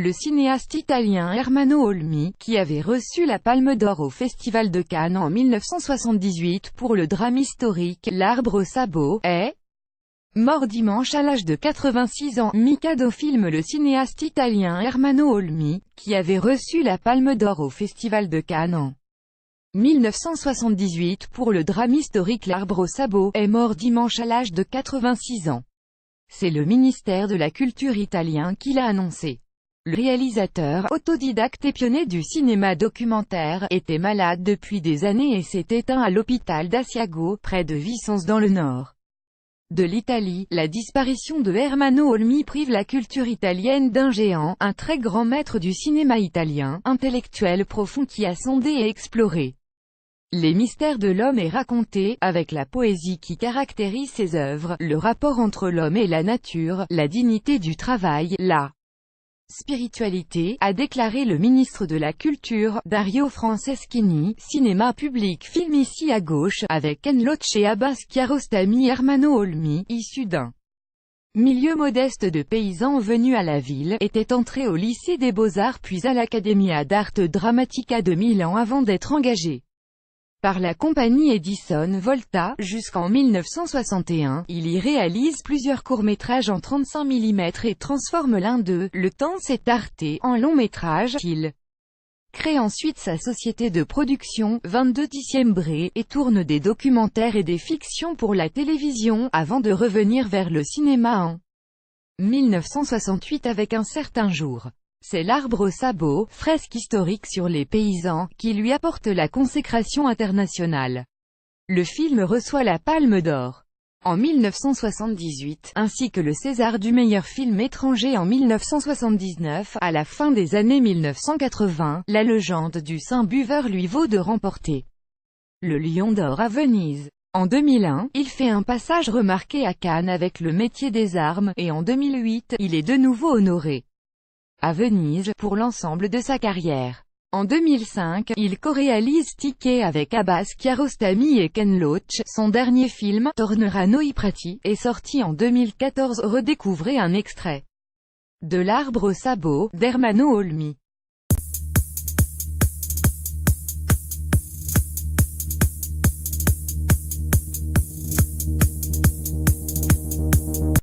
Le cinéaste italien Ermanno Olmi, qui avait reçu la Palme d'Or au Festival de Cannes en 1978 pour le drame historique L'Arbre aux sabots, est mort dimanche à l'âge de 86 ans. Mikado film. Le cinéaste italien Ermanno Olmi, qui avait reçu la Palme d'Or au Festival de Cannes en 1978 pour le drame historique L'Arbre aux sabots, est mort dimanche à l'âge de 86 ans. C'est le ministère de la Culture italien qui l'a annoncé. Le réalisateur, autodidacte et pionnier du cinéma documentaire, était malade depuis des années et s'est éteint à l'hôpital d'Asiago, près de Vicence dans le nord de l'Italie. La disparition de Ermanno Olmi prive la culture italienne d'un géant, un très grand maître du cinéma italien, intellectuel profond qui a sondé et exploré les mystères de l'homme et raconté, avec la poésie qui caractérise ses œuvres, le rapport entre l'homme et la nature, la dignité du travail, la spiritualité, a déclaré le ministre de la Culture, Dario Franceschini. Cinéma public. Film ici à gauche, avec Ken Loach et Abbas Kiarostami. Ermanno Olmi, issu d'un milieu modeste de paysans venus à la ville, était entré au lycée des Beaux-Arts puis à l'Accademia d'Arte Drammatica de Milan avant d'être engagé par la compagnie Edison Volta. Jusqu'en 1961, il y réalise plusieurs courts-métrages en 35 mm et transforme l'un d'eux, Le temps s'est arrêté, en long-métrage. Il crée ensuite sa société de production, 22 Dicembre, et tourne des documentaires et des fictions pour la télévision, avant de revenir vers le cinéma en 1968 avec Un certain jour. C'est L'Arbre aux sabots, fresque historique sur les paysans, qui lui apporte la consécration internationale. Le film reçoit la Palme d'Or en 1978, ainsi que le César du meilleur film étranger en 1979. À la fin des années 1980, la légende du saint buveur lui vaut de remporter le Lion d'Or à Venise. En 2001, il fait un passage remarqué à Cannes avec Le métier des armes, et en 2008, il est de nouveau honoré à Venise, pour l'ensemble de sa carrière. En 2005, il co-réalise Ticket avec Abbas Kiarostami et Ken Loach. Son dernier film, Tornera noi prati, est sorti en 2014. Redécouvrez un extrait de L'Arbre aux sabots, d'Ermanno Olmi.